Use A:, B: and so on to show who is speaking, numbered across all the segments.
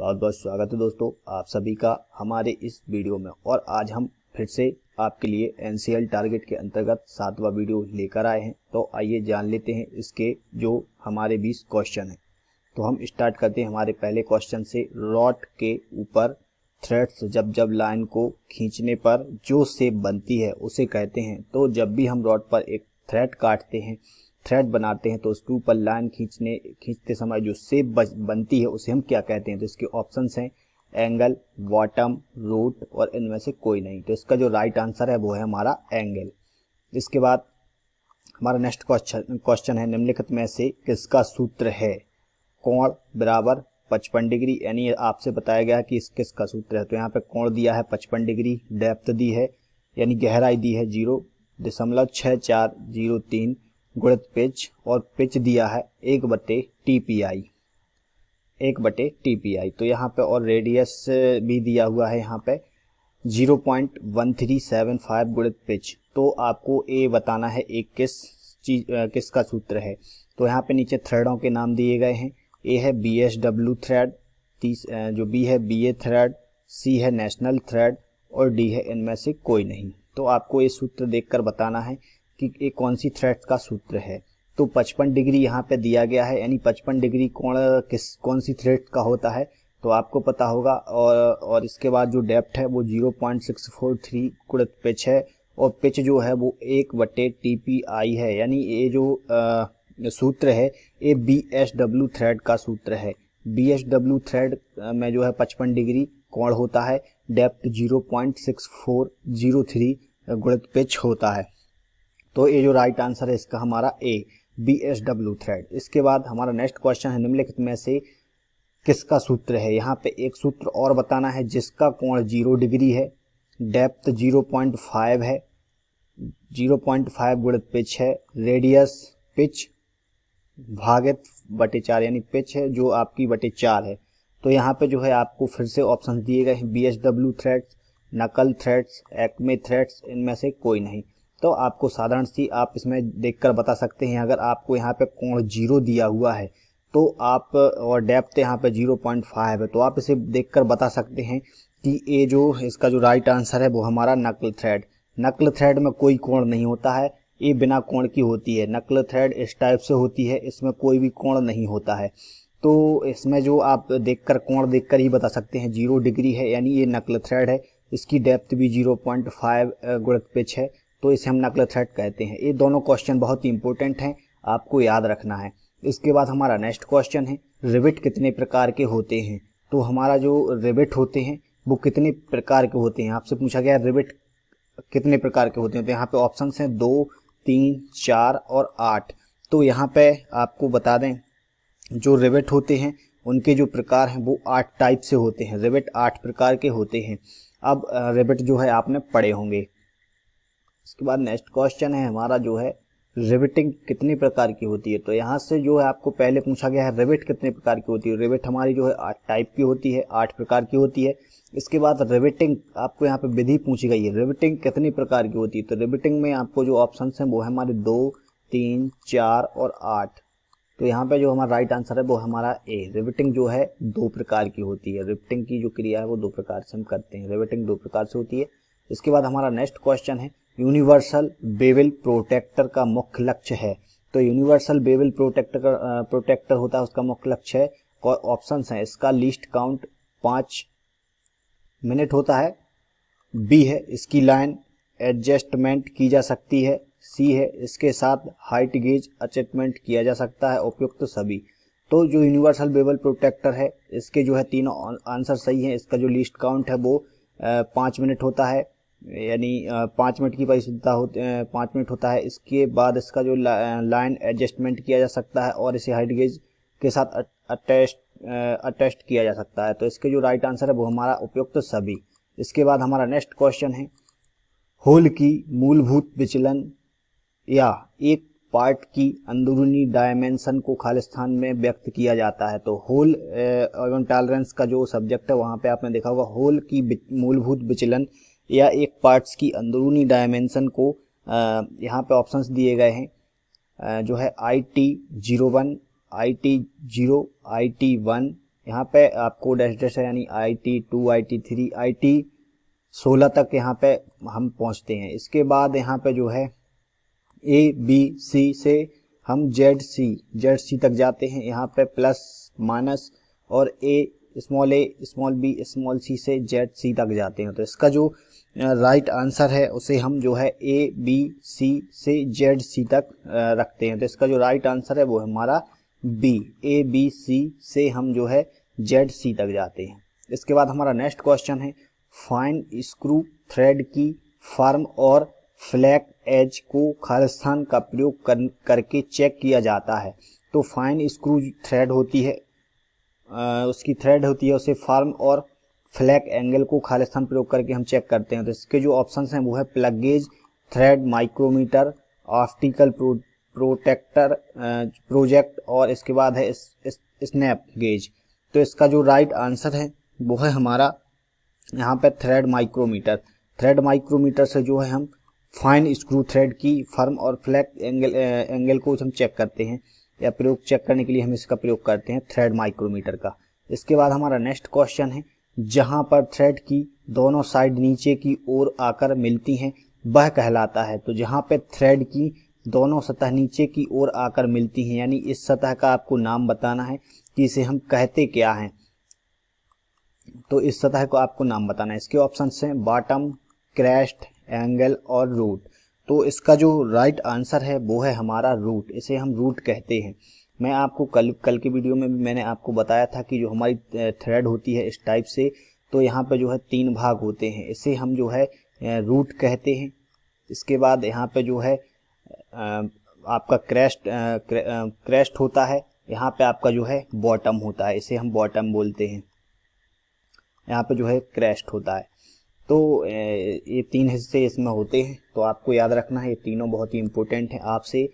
A: बहुत बहुत स्वागत है दोस्तों आप सभी का हमारे इस वीडियो में। और आज हम फिर से आपके लिए एनसीएल टारगेट के अंतर्गत 7वां वीडियो लेकर आए हैं। तो आइए जान लेते हैं इसके जो हमारे 20 क्वेश्चन हैं। तो हम स्टार्ट करते हैं हमारे पहले क्वेश्चन से। रॉड के ऊपर थ्रेड्स जब जब लाइन को खींचने पर जो शेप बनती है उसे कहते हैं। तो जब भी हम रॉड पर एक थ्रेड काटते हैं, थ्रेड बनाते हैं, तो उसके ऊपर लाइन खींचते समय जो शेप बनती है उसे हम क्या कहते हैं। तो इसके ऑप्शंस हैं एंगल, बॉटम, रूट और इनमें से कोई नहीं। तो इसका जो राइट आंसर है वो है हमारा एंगल। इसके बाद हमारा नेक्स्ट क्वेश्चन है निम्नलिखित में से किसका सूत्र है कोण बराबर 55 डिग्री। यानी आपसे बताया गया कि किसका सूत्र है। तो यहाँ पे कोण दिया है 55 डिग्री, डेप्थ दी है यानी गहराई दी है 0.6403 गुणित पिच, और पिच दिया है 1/TPI। तो यहाँ पे और रेडियस भी दिया हुआ है यहाँ पे 0.1375 गुणित पिच। तो आपको ए बताना है एक किसका सूत्र है। तो यहाँ पे नीचे थ्रेडों के नाम दिए गए हैं। ए है BSW थ्रेड, जो बी है BA थ्रेड, सी है नेशनल थ्रेड और डी है इनमें से कोई नहीं। तो आपको ये सूत्र देखकर बताना है कि ये कौन सी थ्रेड का सूत्र है। तो 55 डिग्री यहाँ पे दिया गया है, यानी 55 डिग्री कोण कौन सी थ्रेड का होता है तो आपको पता होगा। और इसके बाद जो डेप्थ है वो 0.643 गुणित पिच है, और पिच जो है वो 1/TPI है। यानी ये जो सूत्र है ये BSW थ्रेड का सूत्र है। BSW थ्रेड में जो है 55 डिग्री कोण होता है, डेप्थ 0.6403 गुणित पिच होता है। तो ये जो राइट आंसर है इसका हमारा ए, BSW थ्रेड। इसके बाद हमारा नेक्स्ट क्वेश्चन है निम्नलिखित में से किसका सूत्र है। यहाँ पे एक सूत्र और बताना है जिसका कोण 0 डिग्री है, डेप्थ 0.5 है, 0.5 गुणित पिच है, रेडियस पिच भागित बटे 4 यानी पिच है जो आपकी बटे 4 है। तो यहाँ पे जो है आपको फिर से ऑप्शन दिए गए हैं BSW थ्रेड्स, नकल थ्रेड्स, एक्मे थ्रेड्स, इनमें से कोई नहीं। तो आपको साधारण सी आप इसमें देखकर बता सकते हैं। अगर आपको यहाँ पे कोण 0 दिया हुआ है तो आप, और डेप्थ यहाँ पे 0.5 है, तो आप इसे देखकर बता सकते हैं कि ये जो इसका जो राइट आंसर है वो हमारा नकल थ्रेड। नकल थ्रेड में कोई कोण नहीं होता है, ये बिना कोण की होती है। नकल थ्रेड इस टाइप से होती है, इसमें कोई भी कोण नहीं होता है। तो इसमें जो आप देखकर कोण देखकर ही बता सकते हैं 0 डिग्री है यानी ये नकल थ्रेड है। इसकी डेप्थ भी 0.5 गुणित पिच है, तो इसे हम नकल थ्रेड कहते हैं। ये दोनों क्वेश्चन बहुत ही इंपॉर्टेंट हैं, आपको याद रखना है। इसके बाद हमारा नेक्स्ट क्वेश्चन है रिवेट कितने प्रकार के होते हैं। तो हमारा जो रिवेट होते हैं वो कितने प्रकार के होते हैं, आपसे पूछा गया रिवेट कितने प्रकार के होते हैं। तो यहाँ पे ऑप्शन हैं 2, 3, 4 और 8। तो यहाँ पे आपको बता दें जो रिवेट होते हैं उनके जो प्रकार हैं वो 8 टाइप से होते हैं। रिवेट 8 प्रकार के होते हैं। अब रिवेट जो है आपने पढ़े होंगे। इसके बाद नेक्स्ट क्वेश्चन है हमारा जो है रिवेटिंग कितने प्रकार की होती है। तो यहाँ से जो है आपको पहले पूछा गया है रिवेट कितने प्रकार की होती है। रिवेट हमारी जो है 8 टाइप की होती है, 8 प्रकार की होती है। इसके बाद रिवेटिंग आपको यहाँ पे विधि पूछी गई है, रिवेटिंग कितनी प्रकार की होती है। तो रिवेटिंग में आपको जो ऑप्शन हैं वो है हमारे 2, 3, 4 और 8। तो यहाँ पे जो हमारा राइट आंसर है वो हमारा ए, रिवेटिंग जो है 2 प्रकार की होती है। रिवेटिंग की जो क्रिया है वो 2 प्रकार से हम करते हैं, रिवेटिंग 2 प्रकार से होती है। इसके बाद हमारा नेक्स्ट क्वेश्चन है यूनिवर्सल बेवल प्रोटेक्टर का मुख्य लक्ष्य है। तो यूनिवर्सल बेवल प्रोटेक्टर होता है, उसका मुख्य लक्ष्य है। ऑप्शन है इसका लीस्ट काउंट 5 मिनट होता है, बी है इसकी लाइन एडजस्टमेंट की जा सकती है, सी है इसके साथ हाइट गेज एडजस्टमेंट किया जा सकता है, उपयुक्त सभी। तो जो यूनिवर्सल बेवल प्रोटेक्टर है इसके जो है तीनों आंसर सही हैं। इसका जो लीस्ट काउंट है वो 5 मिनट होता है, यानी 5 मिनट की परिशुद्धता 5 मिनट होता है। इसके बाद इसका जो लाइन एडजस्टमेंट किया जा सकता है और इसे हाइट गेज के साथ अटैस्ट किया जा सकता है। तो इसके जो राइट आंसर है वो हमारा उपयुक्त सभी। इसके बाद हमारा नेक्स्ट क्वेश्चन है होल की मूलभूत विचलन या एक पार्ट की अंदरूनी डायमेंशन को खालिस्तान में व्यक्त किया जाता है। तो होल एवं टॉलरेंस का जो सब्जेक्ट है वहाँ पे आपने देखा होगा होल की मूलभूत विचलन या एक पार्ट्स की अंदरूनी डायमेंशन को यहाँ पे ऑप्शंस दिए गए हैं जो है IT01, IT0, IT1 यहाँ पे आपको डैश डैश है यानी IT2 IT3 IT16 तक यहाँ पे हम पहुँचते हैं। इसके बाद यहाँ पे जो है ABC से हम ZC तक जाते हैं। यहाँ पे प्लस माइनस और A small b small c से ZC तक जाते हैं। तो इसका जो राइट आंसर है उसे हम जो है ABC से ZC तक रखते हैं। तो इसका जो राइट आंसर है वो हमारा B, ABC से हम जो है ZC तक जाते हैं। इसके बाद हमारा नेक्स्ट क्वेश्चन है, फाइन स्क्रू थ्रेड की फर्म और फ्लैट एज को खालिस्तान का प्रयोग करके चेक किया जाता है। तो फाइन स्क्रू थ्रेड होती है, उसकी थ्रेड होती है, उसे फर्म और फ्लैट एंगल को खालिस्तान प्रयोग करके हम चेक करते हैं। तो इसके जो ऑप्शंस हैं वो है plug gauge, thread micrometer, optical protractor project और इसके बाद है स्नैप गेज। तो इसका जो राइट आंसर है वो है हमारा यहाँ पे थ्रेड माइक्रोमीटर। थ्रेड माइक्रोमीटर से जो है हम फाइन स्क्रू थ्रेड की फर्म और फ्लैट एंगल को हम चेक करते हैं, या प्रयोग चेक करने के लिए हम इसका प्रयोग करते हैं थ्रेड माइक्रोमीटर का। इसके बाद हमारा नेक्स्ट क्वेश्चन है, जहां पर थ्रेड की दोनों साइड नीचे की ओर आकर मिलती हैं वह कहलाता है। तो जहां पे थ्रेड की दोनों सतह नीचे की ओर आकर मिलती हैं, यानी इस सतह का आपको नाम बताना है कि इसे हम कहते क्या हैं। तो इस सतह को आपको नाम बताना है। इसके ऑप्शन हैं बॉटम, क्रेस्ट, एंगल और रूट। तो इसका जो राइट आंसर है वो है हमारा रूट, इसे हम रूट कहते हैं। मैं आपको कल के वीडियो में भी मैंने आपको बताया था कि जो हमारी थ्रेड होती है इस टाइप से, तो यहाँ पे जो है 3 भाग होते हैं, इसे हम जो है रूट कहते हैं। इसके बाद यहाँ पे जो है आपका क्रेस्ट होता है, यहाँ पे आपका जो है बॉटम होता है, इसे हम बॉटम बोलते हैं। यहाँ पे जो है क्रेस्ट होता है। तो ये 3 हिस्से इसमें होते हैं, तो आपको याद रखना है, ये तीनों बहुत ही इम्पोर्टेंट हैं। आपसे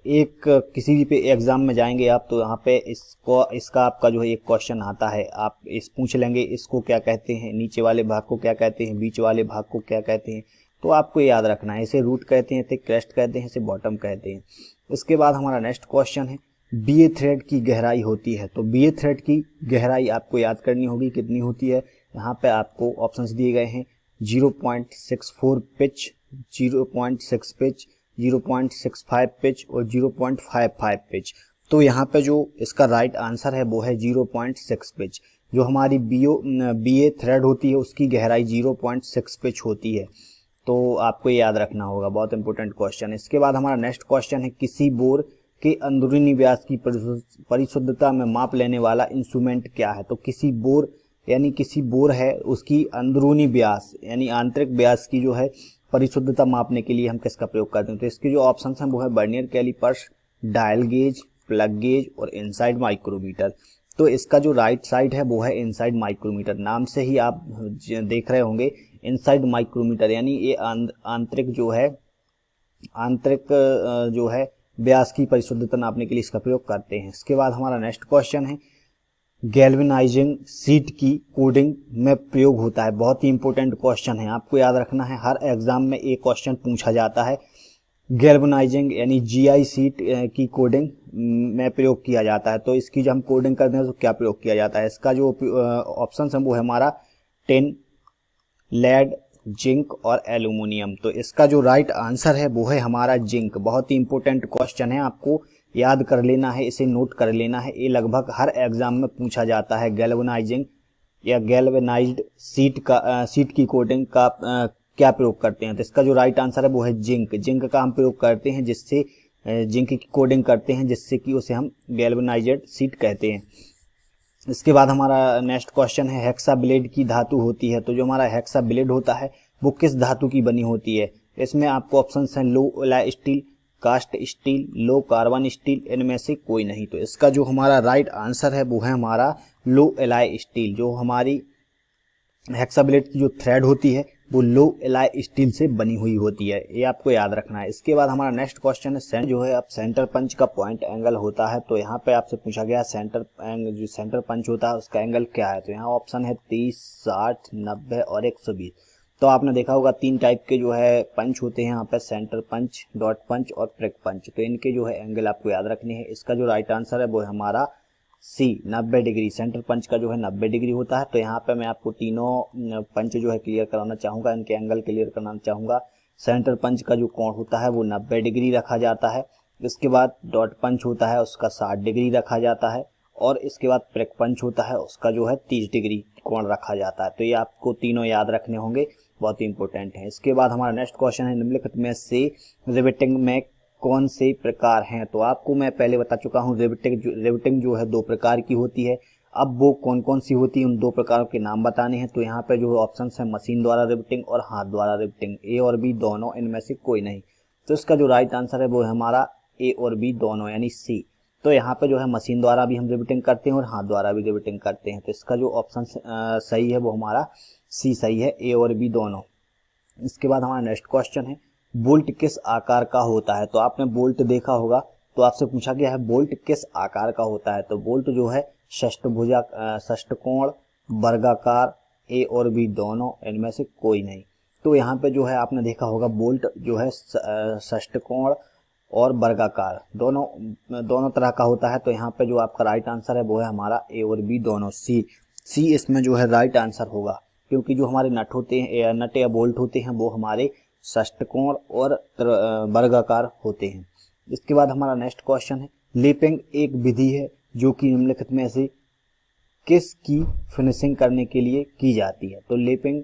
A: एक किसी भी पे एग्जाम में जाएंगे आप, तो यहाँ पे इसका आपका जो है एक क्वेश्चन आता है, आप इस पूछ लेंगे इसको क्या कहते हैं, नीचे वाले भाग को क्या कहते हैं, बीच वाले भाग को क्या कहते हैं। तो आपको याद रखना है, इसे रूट कहते हैं, इसे क्रेस्ट कहते हैं, इसे बॉटम कहते हैं। इसके बाद हमारा नेक्स्ट क्वेश्चन है, BA थ्रेड की गहराई होती है। तो BA थ्रेड की गहराई आपको याद करनी होगी, कितनी होती है। यहाँ पे आपको ऑप्शंस दिए गए हैं 0.64 पिच, 0.6 पिच, 0.65 पिच और 0.55 पिच। तो यहाँ पे जो इसका राइट आंसर है वो है 0.6 पिच। जो हमारी BA थ्रेड होती है उसकी गहराई 0.6 पिच होती है। तो आपको याद रखना होगा, बहुत इंपॉर्टेंट क्वेश्चन है। इसके बाद हमारा नेक्स्ट क्वेश्चन है, किसी बोर के अंदरूनी व्यास की परिशुद्धता में माप लेने वाला इंस्ट्रूमेंट क्या है। तो किसी बोर यानी किसी बोर है उसकी अंदरूनी व्यास यानी आंतरिक व्यास की जो है परिशुद्धता मापने के लिए हम किसका प्रयोग करते हैं। तो इसके जो ऑप्शंस हैं वो है vernier callipers, dial gauge, plug gauge और इनसाइड माइक्रोमीटर। तो इसका जो राइट साइड है वो है इनसाइड माइक्रोमीटर। नाम से ही आप देख रहे होंगे इनसाइड माइक्रोमीटर, यानी ये आंतरिक जो है व्यास की परिशुद्धता नापने के लिए इसका प्रयोग करते हैं। इसके बाद हमारा नेक्स्ट क्वेश्चन है, गैल्वेनाइजिंग शीट की कोडिंग में प्रयोग होता है। बहुत ही इंपॉर्टेंट क्वेश्चन है, आपको याद रखना है, हर एग्जाम में एक क्वेश्चन पूछा जाता है। गैल्वेनाइजिंग यानी GI शीट की कोडिंग में प्रयोग किया जाता है। तो इसकी जब हम कोडिंग करते हैं तो क्या प्रयोग किया जाता है। इसका जो ऑप्शन है वो है हमारा टिन, लेड, जिंक और एल्यूमिनियम। तो इसका जो राइट आंसर है वो है हमारा जिंक। बहुत ही इंपॉर्टेंट क्वेश्चन है, आपको याद कर लेना है, इसे नोट कर लेना है। ये लगभग हर एग्जाम में पूछा जाता है, गैल्वेनाइजिंग या गैल्वेनाइज्ड शीट की कोटिंग का क्या प्रयोग करते हैं। तो इसका जो राइट आंसर है वो है जिंक। जिंक का हम प्रयोग करते हैं, जिससे जिंक की कोडिंग करते हैं, जिससे कि उसे हम गैल्वेनाइज्ड शीट कहते हैं। इसके बाद हमारा नेक्स्ट क्वेश्चन है, हेक्सा ब्लेड की धातु होती है। तो जो हमारा हेक्सा ब्लेड होता है वो किस धातु की बनी होती है। इसमें आपको ऑप्शंस हैं low alloy steel, cast steel, low carbon steel, इनमें से कोई नहीं। तो इसका जो हमारा राइट आंसर है वो है हमारा लो एलॉय स्टील। जो हमारी हेक्सा ब्लेड की जो थ्रेड होती है वो लो एलॉय स्टील से बनी हुई होती है, ये आपको याद रखना है। इसके बाद हमारा नेक्स्ट क्वेश्चन है, जो है अब सेंटर पंच का पॉइंट एंगल होता है। तो यहाँ पे आपसे पूछा गया जो सेंटर पंच होता है उसका एंगल क्या है। तो यहाँ ऑप्शन है 30, 60, 90 और 120। तो आपने देखा होगा 3 टाइप के जो है पंच होते हैं यहाँ पे, सेंटर पंच, डॉट पंच और प्रिक पंच। तो इनके जो है एंगल आपको याद रखने हैं। इसका जो राइट आंसर है वो है हमारा सी 90 डिग्री, सेंटर पंच का जो है 90 डिग्री होता है। तो यहाँ पे मैं आपको तीनों पंच जो है क्लियर कराना चाहूँगा, इनके एंगल क्लियर कराना चाहूँगा। सेंटर पंच का जो कोण होता है वो 90 डिग्री रखा जाता है। इसके बाद डॉट पंच होता है उसका 60 डिग्री रखा जाता है, और इसके बाद प्रिक पंच होता है उसका जो है 30 डिग्री कोण रखा जाता है। तो ये आपको तीनों याद रखने होंगे, बहुत ही इंपॉर्टेंट है। इसके बाद हमारा नेक्स्ट क्वेश्चन है, निम्नलिखित में से रिवेटिंग में कौन से प्रकार हैं। तो आपको मैं पहले बता चुका हूँ रिवेटिंग जो है दो प्रकार की होती है। अब वो कौन कौन सी होती है, उन दो प्रकारों के नाम बताने हैं। तो यहाँ पे जो ऑप्शन है मशीन द्वारा रिवेटिंग और हाथ द्वारा रिवेटिंग, ए और बी दोनों, इनमें से कोई नहीं। तो इसका जो राइट आंसर है वो है हमारा ए और बी दोनों, यानी सी। तो यहाँ पे जो है मशीन द्वारा भी हम रिवेटिंग करते हैं और हाथ द्वारा भी रिवेटिंग करते हैं। तो इसका जो ऑप्शन सही है वो हमारा सी सही है, ए और बी दोनों। इसके बाद हमारा नेक्स्ट क्वेश्चन है, बोल्ट किस आकार का होता है। तो आपने बोल्ट देखा होगा, तो आपसे पूछा गया है बोल्ट किस आकार का होता है। तो बोल्ट जो है षष्ठकोण, वर्गाकार, ए और बी दोनों, इनमें से कोई नहीं। तो यहाँ पे जो है आपने देखा होगा बोल्ट जो है षष्ठकोण और वर्गाकार दोनों तरह का होता है। तो यहाँ पे जो आपका राइट आंसर है वो है हमारा ए और बी दोनों, सी इसमें जो है राइट आंसर होगा, क्योंकि जो हमारे नट होते हैं, नट या बोल्ट होते हैं, वो हमारे षष्ठकोण और वर्गाकार होते हैं। इसके बाद हमारा नेक्स्ट क्वेश्चन है, लेपिंग एक विधि है जो कि निम्नलिखित में से किस की फिनिशिंग करने के लिए की जाती है। तो लेपिंग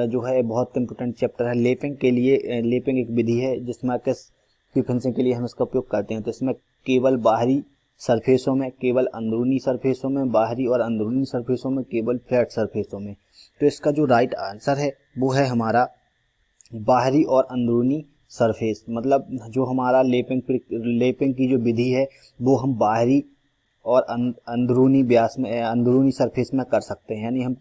A: जो है बहुत इंपोर्टेंट चैप्टर है। लेपिंग के लिए लेपिंग एक विधि है जिसमें किस की फिनिशिंग के लिए हम इसका उपयोग करते हैं। तो इसमें केवल बाहरी सरफेसों में, केवल अंदरूनी सरफेसों में, बाहरी और अंदरूनी सरफेसों में, केवल फ्लैट सरफेसों में। तो इसका जो राइट आंसर है वो है हमारा बाहरी और अंदरूनी सरफेस। मतलब जो हमारा लेपिंग की जो विधि है वो हम बाहरी और अंदरूनी व्यास में, अंदरूनी सरफेस में कर सकते हैं। यानी हम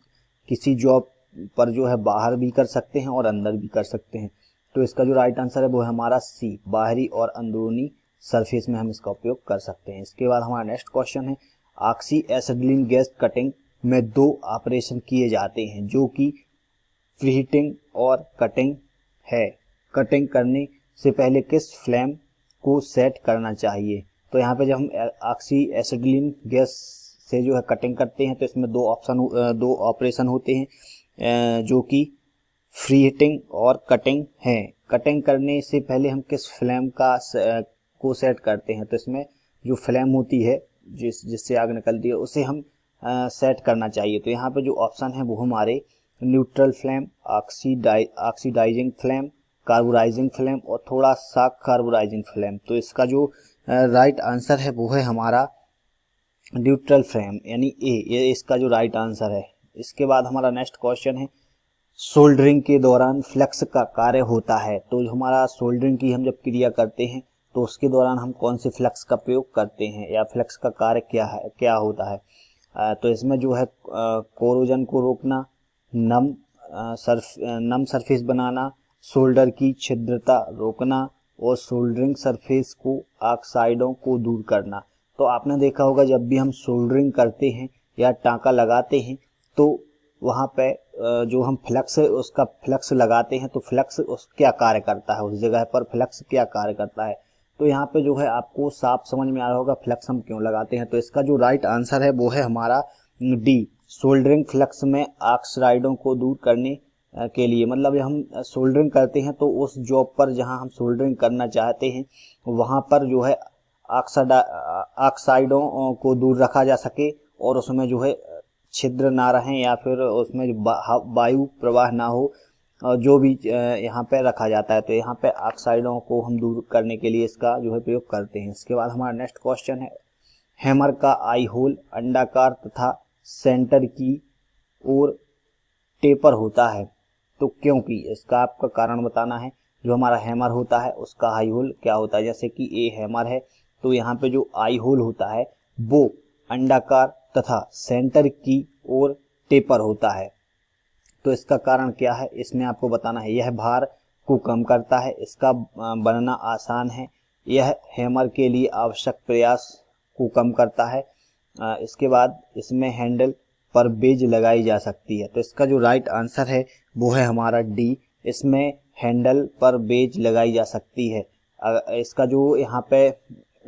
A: किसी जॉब पर जो है बाहर भी कर सकते हैं और अंदर भी कर सकते हैं। तो इसका जो राइट आंसर है वो है हमारा सी, बाहरी और अंदरूनी सरफेस में हम इसका उपयोग कर सकते हैं। इसके बाद हमारा नेक्स्ट क्वेश्चन है, ऑक्सी एसिटिलीन गैस कटिंग में दो ऑपरेशन किए जाते हैं जो कि प्रीहीटिंग और कटिंग है। कटिंग करने से पहले किस फ्लेम को सेट करना चाहिए। तो यहाँ पे जब हम ऑक्सी एसिटिलीन गैस से जो है कटिंग करते हैं तो इसमें दो ऑपरेशन होते हैं जो कि प्रीहीटिंग और कटिंग है। कटिंग करने से पहले हम किस फ्लेम को सेट करते हैं। तो इसमें जो फ्लेम होती है जिससे आग निकलती है उसे हम सेट करना चाहिए। तो यहाँ पे जो ऑप्शन है वो हमारे neutral flame, oxidising flame, carburising flame और थोड़ा सा कार्बोराइजिंग फ्लेम। तो इसका जो राइट आंसर है वो है हमारा न्यूट्रल फ्लेम, यानी ए, ये इसका जो राइट आंसर है। इसके बाद हमारा नेक्स्ट क्वेश्चन है, सोल्डरिंग के दौरान फ्लेक्स का कार्य होता है। तो हमारा सोल्डरिंग की हम जब क्रिया करते हैं तो उसके दौरान हम कौन से फ्लेक्स का प्रयोग करते हैं या फ्लेक्स का कार्य क्या होता है। तो इसमें जो है कोरोजन को रोकना, नम सरफेस बनाना, सोल्डर की छिद्रता रोकना और सोल्डरिंग सरफेस को ऑक्साइडों को दूर करना। तो आपने देखा होगा जब भी हम सोल्डरिंग करते हैं या टांका लगाते हैं तो वहाँ पे जो हम उसका फ्लक्स लगाते हैं तो फ्लक्स क्या कार्य करता है, उस जगह पर फ्लक्स क्या कार्य करता है। तो यहाँ पे जो है आपको साफ समझ में आ रहा होगा फ्लक्स हम क्यों लगाते हैं। तो इसका जो राइट आंसर है वो है हमारा डी, सोल्डरिंग फ्लक्स में ऑक्साइडों को दूर करने के लिए। मतलब जब हम सोल्डरिंग करते हैं तो उस जॉब पर जहां हम सोल्डरिंग करना चाहते हैं वहां पर जो है ऑक्साइडों को दूर रखा जा सके और उसमें जो है छिद्र ना रहें या फिर उसमें वायु प्रवाह ना हो, जो भी यहाँ पे रखा जाता है। तो यहाँ पे ऑक्साइडों को हम दूर करने के लिए इसका जो है प्रयोग करते हैं। इसके बाद हमारा नेक्स्ट क्वेश्चन है, हैमर का आई होल अंडाकार तथा सेंटर की ओर टेपर होता है तो क्योंकि इसका आपका कारण बताना है। जो हमारा हैमर होता है उसका आई होल क्या होता है, जैसे कि ए हैमर है तो यहाँ पे जो आई होल होता है वो अंडाकार तथा सेंटर की ओर टेपर होता है। तो इसका कारण क्या है, इसमें आपको बताना है। यह भार को कम करता है, इसका बनना आसान है, यह हैमर के लिए आवश्यक प्रयास को कम करता है। इसके बाद इसमें हैंडल पर बेज लगाई जा सकती है। तो इसका जो राइट आंसर है वो है हमारा डी, इसमें हैंडल पर बेज लगाई जा सकती है। इसका जो यहाँ पे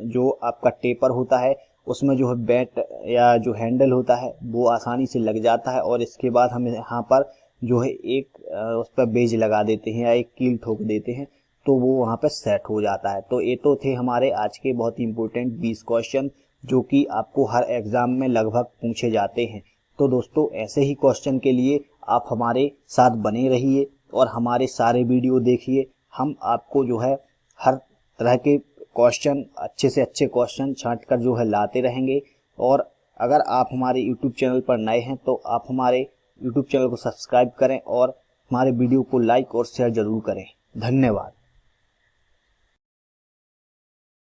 A: जो आपका टेपर होता है उसमें जो है बैट या जो हैंडल होता है वो आसानी से लग जाता है, और इसके बाद हम यहाँ पर जो है एक उस पर बेज लगा देते हैं या एक कील ठोक देते हैं, तो वो वहाँ पर सेट हो जाता है। तो ये तो थे हमारे आज के बहुत ही इंपॉर्टेंट 20 क्वेश्चन जो कि आपको हर एग्जाम में लगभग पूछे जाते हैं। तो दोस्तों ऐसे ही क्वेश्चन के लिए आप हमारे साथ बने रहिए और हमारे सारे वीडियो देखिए। हम आपको जो है हर तरह के क्वेश्चन, अच्छे से अच्छे क्वेश्चन छांट कर जो है लाते रहेंगे। और अगर आप हमारे YouTube चैनल पर नए हैं तो आप हमारे YouTube चैनल को सब्सक्राइब करें और हमारे वीडियो को लाइक और शेयर जरूर करें। धन्यवाद।